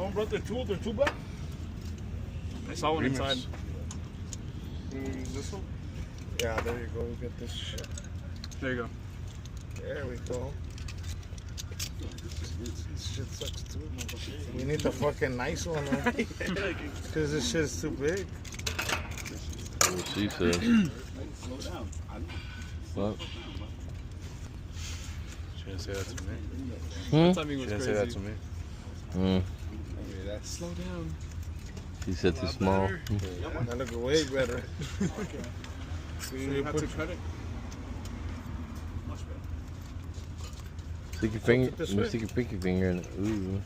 Oh, bro, they're two bucks. I saw one inside. This one? Yeah, there you go. We get this shit. There you go. There we go. This shit sucks too. We need the fucking nice one, because this shit is too big. What she said. Slow down. What? She didn't say that to me. Hmm? Timing was She didn't crazy. say that to me. Slow down. She said too small. That look way better. So you have to cut it. Much better. Stick your finger. Put it this Let me way. stick your pinky finger in it. Ooh.